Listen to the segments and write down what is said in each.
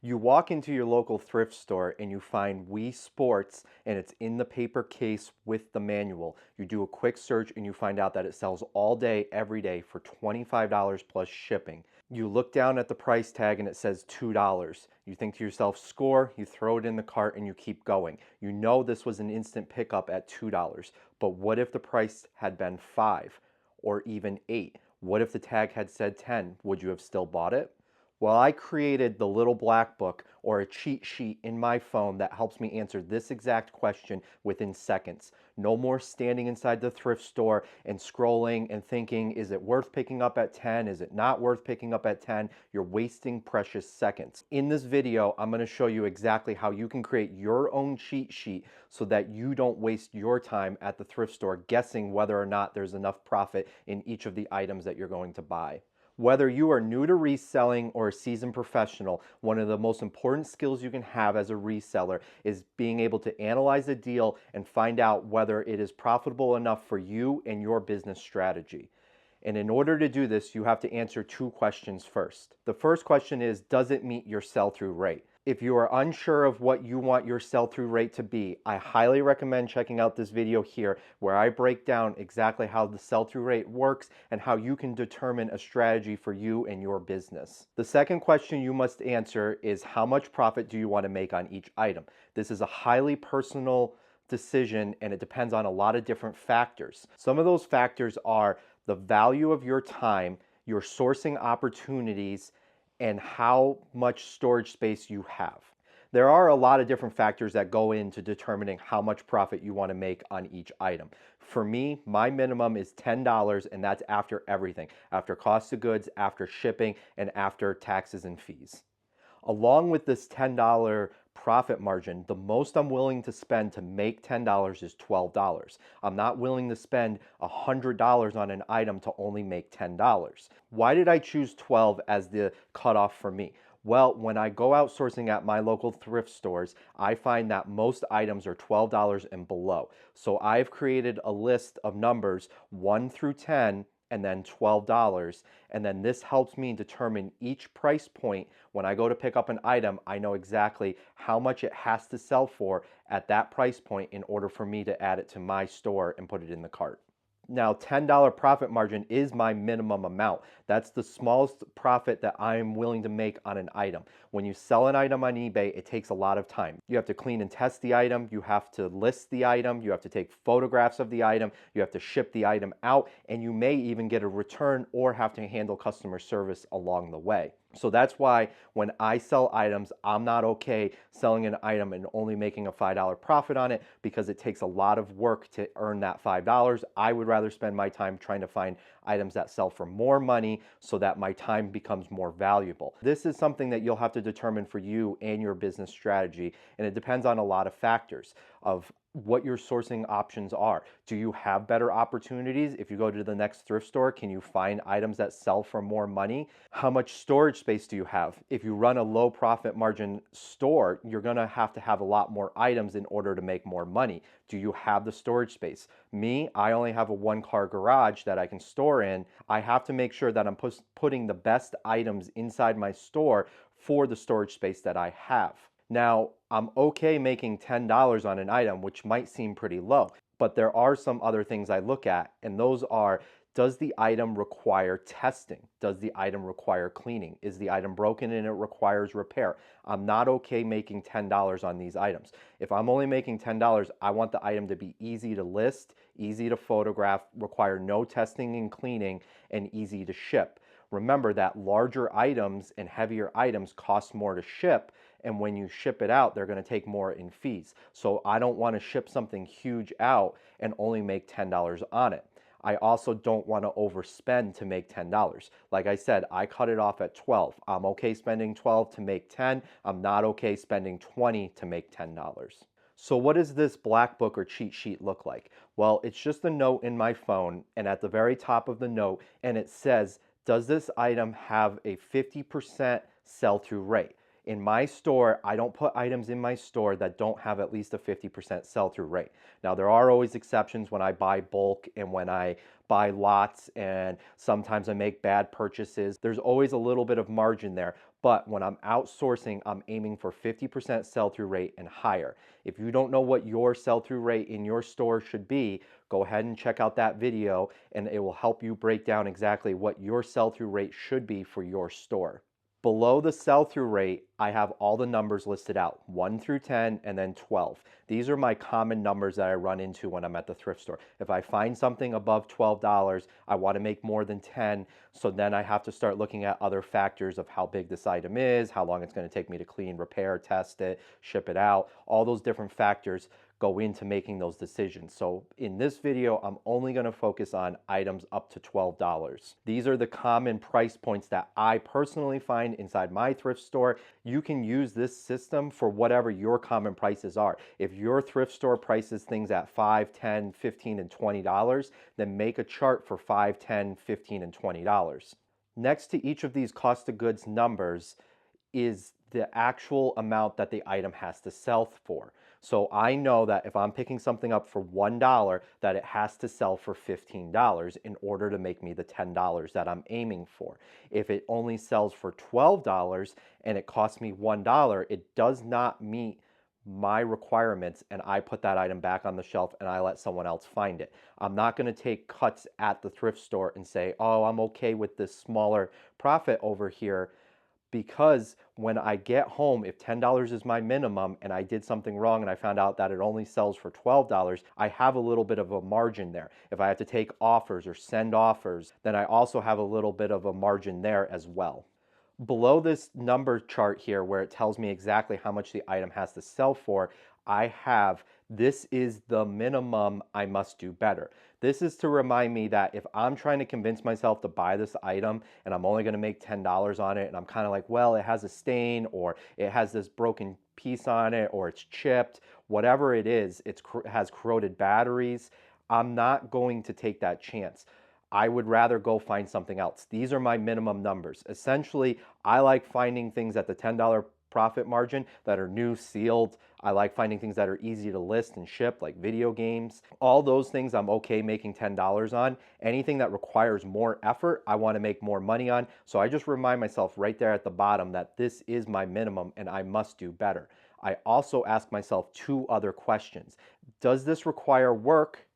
You walk into your local thrift store and you find Wii Sports and it's in the paper case with the manual. You do a quick search and you find out that it sells all day, every day for $25 plus shipping. You look down at the price tag and it says $2. You think to yourself, score, you throw it in the cart and you keep going. You know this was an instant pickup at $2, but what if the price had been 5 or even 8? What if the tag had said 10? Would you have still bought it? Well, I created the little black book or a cheat sheet in my phone that helps me answer this exact question within seconds. No more standing inside the thrift store and scrolling and thinking, is it worth picking up at 10? Is it not worth picking up at 10? You're wasting precious seconds. In this video, I'm going to show you exactly how you can create your own cheat sheet so that you don't waste your time at the thrift store guessing whether or not there's enough profit in each of the items that you're going to buy. Whether you are new to reselling or a seasoned professional, one of the most important skills you can have as a reseller is being able to analyze a deal and find out whether it is profitable enough for you and your business strategy. And in order to do this, you have to answer two questions first. The first question is, does it meet your sell-through rate? If you are unsure of what you want your sell-through rate to be, I highly recommend checking out this video here where I break down exactly how the sell-through rate works and how you can determine a strategy for you and your business. The second question you must answer is, how much profit do you want to make on each item? This is a highly personal decision and it depends on a lot of different factors. Some of those factors are the value of your time, your sourcing opportunities, and how much storage space you have. There are a lot of different factors that go into determining how much profit you want to make on each item. For me, my minimum is $10 and that's after everything, after cost of goods, after shipping, and after taxes and fees. Along with this $10 profit margin, the most I'm willing to spend to make $10 is $12. I'm not willing to spend $100 on an item to only make $10. Why did I choose 12 as the cutoff for me? Well, when I go out sourcing at my local thrift stores, I find that most items are $12 and below. So I've created a list of numbers 1 through 10 and then $12. And then this helps me determine each price point. When I go to pick up an item, I know exactly how much it has to sell for at that price point in order for me to add it to my store and put it in the cart. Now, $10 profit margin is my minimum amount. That's the smallest profit that I'm willing to make on an item. When you sell an item on eBay, it takes a lot of time. You have to clean and test the item, you have to list the item, you have to take photographs of the item, you have to ship the item out, and you may even get a return or have to handle customer service along the way. So that's why when I sell items, I'm not okay selling an item and only making a $5 profit on it because it takes a lot of work to earn that $5. I would rather spend my time trying to find items that sell for more money so that my time becomes more valuable. This is something that you'll have to determine for you and your business strategy, and it depends on a lot of factors of what your sourcing options are. Do you have better opportunities? If you go to the next thrift store, can you find items that sell for more money? How much storage space do you have? If you run a low profit margin store, you're gonna have to have a lot more items in order to make more money. Do you have the storage space? Me, I only have a 1-car garage that I can store in. I have to make sure that I'm putting the best items inside my store for the storage space that I have. Now, I'm okay making $10 on an item, which might seem pretty low, but there are some other things I look at, and those are, does the item require testing? Does the item require cleaning? Is the item broken and it requires repair? I'm not okay making $10 on these items. If I'm only making $10, I want the item to be easy to list, easy to photograph, require no testing and cleaning, and easy to ship. Remember that larger items and heavier items cost more to ship, and when you ship it out, they're going to take more in fees. So I don't want to ship something huge out and only make $10 on it. I also don't want to overspend to make $10. Like I said, I cut it off at 12. I'm okay spending 12 to make 10. I'm not okay spending 20 to make $10. So what does this black book or cheat sheet look like? Well, it's just a note in my phone, and at the very top of the note, and it says, does this item have a 50% sell-through rate? In my store, I don't put items in my store that don't have at least a 50% sell-through rate. Now, there are always exceptions when I buy bulk and when I buy lots, and sometimes I make bad purchases. There's always a little bit of margin there, But when I'm outsourcing, I'm aiming for 50% sell-through rate and higher. If you don't know what your sell-through rate in your store should be, go ahead and check out that video and it will help you break down exactly what your sell-through rate should be for your store. Below the sell-through rate, I have all the numbers listed out, 1 through 10 and then 12. These are my common numbers that I run into when I'm at the thrift store. If I find something above $12, I want to make more than 10, so then I have to start looking at other factors of how big this item is, how long it's going to take me to clean, repair, test it, ship it out. All those different factors go into making those decisions. So in this video, I'm only going to focus on items up to $12. These are the common price points that I personally find inside my thrift store. You can use this system for whatever your common prices are. If your thrift store prices things at $5, $10, $15, and $20, then make a chart for $5, $10, $15, and $20. Next to each of these cost of goods numbers is the actual amount that the item has to sell for. So I know that if I'm picking something up for $1, that it has to sell for $15 in order to make me the $10 that I'm aiming for. If it only sells for $12 and it costs me $1, it does not meet my requirements, and I put that item back on the shelf and I let someone else find it. I'm not going to take cuts at the thrift store and say, oh, I'm okay with this smaller profit over here, because when I get home, if $10 is my minimum and I did something wrong and I found out that it only sells for $12, I have a little bit of a margin there. If I have to take offers or send offers, then I also have a little bit of a margin there as well. Below this number chart here where it tells me exactly how much the item has to sell for, I have, this is the minimum, I must do better. This is to remind me that if I'm trying to convince myself to buy this item and I'm only going to make $10 on it, and I'm kind of like, well, it has a stain, or it has this broken piece on it, or it's chipped, whatever it is, it has corroded batteries, I'm not going to take that chance. I would rather go find something else. These are my minimum numbers. Essentially, I like finding things at the $10 profit margin that are new, sealed. I like finding things that are easy to list and ship, like video games. All those things I'm okay making $10 on. Anything that requires more effort, I want to make more money on. So I just remind myself right there at the bottom that this is my minimum and I must do better. I also ask myself two other questions. Does this require work?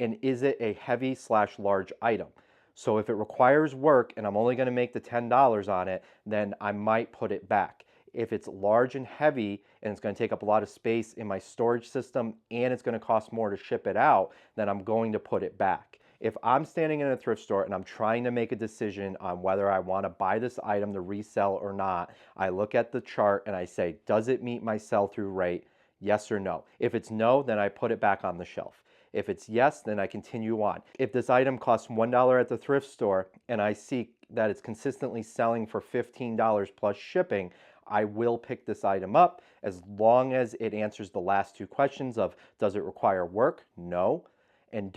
And is it a heavy/large item? So if it requires work and I'm only going to make the $10 on it, then I might put it back. If it's large and heavy and it's going to take up a lot of space in my storage system and it's going to cost more to ship it out, then I'm going to put it back. If I'm standing in a thrift store and I'm trying to make a decision on whether I want to buy this item to resell or not, I look at the chart and I say, does it meet my sell-through rate? Yes or no. If it's no, then I put it back on the shelf. If it's yes, then I continue on. If this item costs $1 at the thrift store and I see that it's consistently selling for $15 plus shipping, I will pick this item up as long as it answers the last two questions of, does it require work? No. And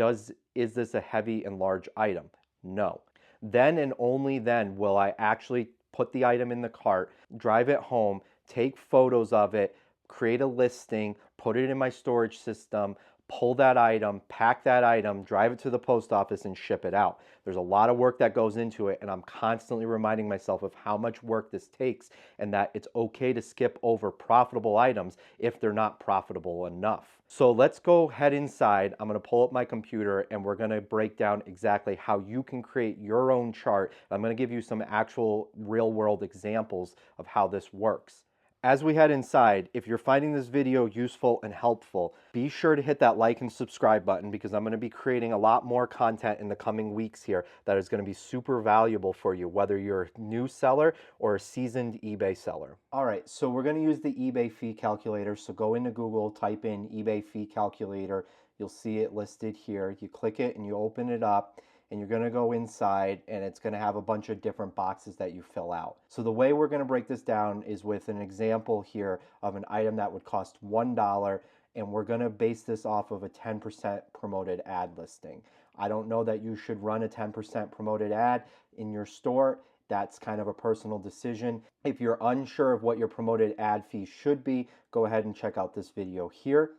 is this a heavy and large item? No. Then and only then will I actually put the item in the cart, drive it home, take photos of it, create a listing, put it in my storage system, pull that item, pack that item, drive it to the post office, and ship it out. There's a lot of work that goes into it, and I'm constantly reminding myself of how much work this takes and that it's okay to skip over profitable items if they're not profitable enough. So let's go head inside. I'm going to pull up my computer and we're going to break down exactly how you can create your own chart. I'm going to give you some actual real-world examples of how this works. As we head inside, if you're finding this video useful and helpful, be sure to hit that like and subscribe button, because I'm going to be creating a lot more content in the coming weeks here that is going to be super valuable for you, whether you're a new seller or a seasoned eBay seller. All right, so we're going to use the eBay fee calculator. So go into Google, type in eBay fee calculator. You'll see it listed here. You click it and you open it up, and you're going to go inside and it's going to have a bunch of different boxes that you fill out. So the way we're going to break this down is with an example here of an item that would cost $1, and we're going to base this off of a 10% promoted ad listing. I don't know that you should run a 10% promoted ad in your store. That's kind of a personal decision. If you're unsure of what your promoted ad fee should be, go ahead and check out this video here.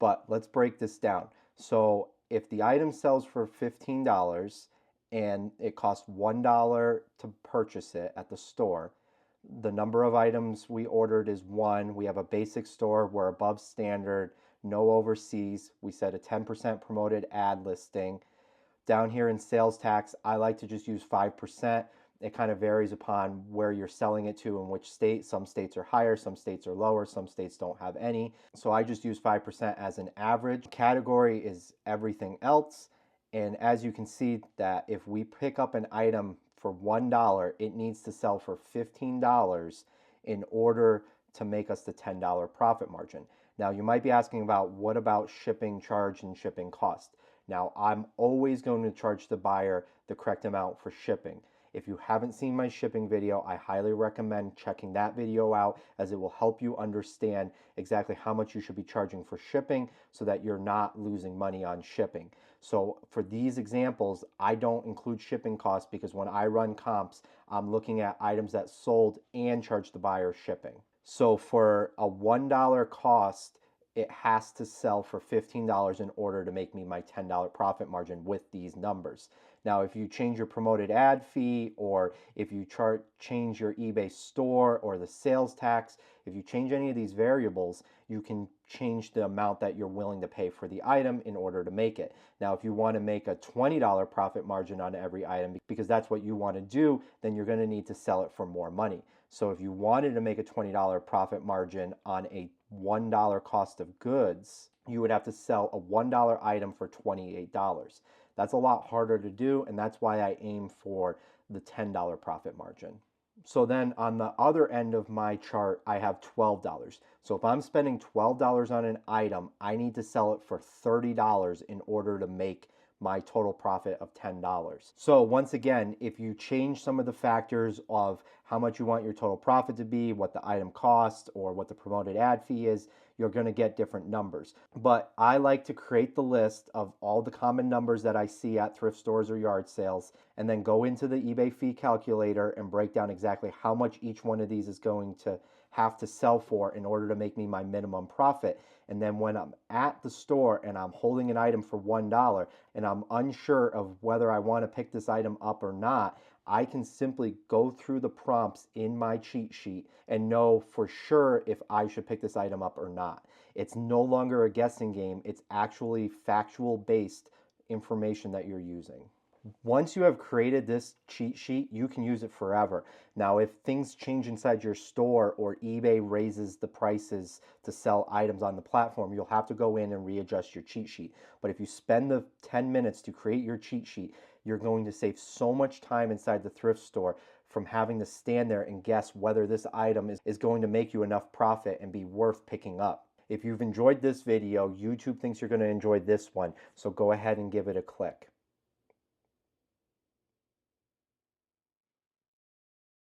But let's break this down. So if the item sells for $15 and it costs $1 to purchase it at the store, The number of items we ordered is 1. We have a basic store. We're above standard. No overseas. We set a 10% promoted ad listing. Down here in sales tax, I like to just use 5%. It kind of varies upon where you're selling it to and which state. Some states are higher, some states are lower, some states don't have any. So I just use 5% as an average. Category is everything else. And as you can see that if we pick up an item for $1, it needs to sell for $15 in order to make us the $10 profit margin. Now you might be asking about what about shipping charge and shipping cost? Now I'm always going to charge the buyer the correct amount for shipping. If you haven't seen my shipping video, I highly recommend checking that video out, as it will help you understand exactly how much you should be charging for shipping so that you're not losing money on shipping. So for these examples, I don't include shipping costs because when I run comps, I'm looking at items that sold and charge the buyer shipping. So for a $1 cost, it has to sell for $15 in order to make me my $10 profit margin with these numbers. Now, if you change your promoted ad fee, or if you change your eBay store or the sales tax, if you change any of these variables, you can change the amount that you're willing to pay for the item in order to make it. Now, if you want to make a $20 profit margin on every item because that's what you want to do, then you're going to need to sell it for more money. So if you wanted to make a $20 profit margin on a $1 cost of goods, you would have to sell a $1 item for $28. That's a lot harder to do, and that's why I aim for the $10 profit margin. So then on the other end of my chart, I have $12. So if I'm spending $12 on an item, I need to sell it for $30 in order to make my total profit of $10. So once again, if you change some of the factors of how much you want your total profit to be, what the item costs, or what the promoted ad fee is, you're going to get different numbers. But I like to create the list of all the common numbers that I see at thrift stores or yard sales, and then go into the eBay fee calculator and break down exactly how much each one of these is going to have to sell for in order to make me my minimum profit. And then when I'm at the store and I'm holding an item for $1 and I'm unsure of whether I want to pick this item up or not, I can simply go through the prompts in my cheat sheet and know for sure if I should pick this item up or not. It's no longer a guessing game. It's actually factual based information that you're using. Once you have created this cheat sheet, you can use it forever. Now, if things change inside your store or eBay raises the prices to sell items on the platform, you'll have to go in and readjust your cheat sheet. But if you spend the 10 minutes to create your cheat sheet, you're going to save so much time inside the thrift store from having to stand there and guess whether this item is going to make you enough profit and be worth picking up. If you've enjoyed this video, YouTube thinks you're going to enjoy this one, so go ahead and give it a click.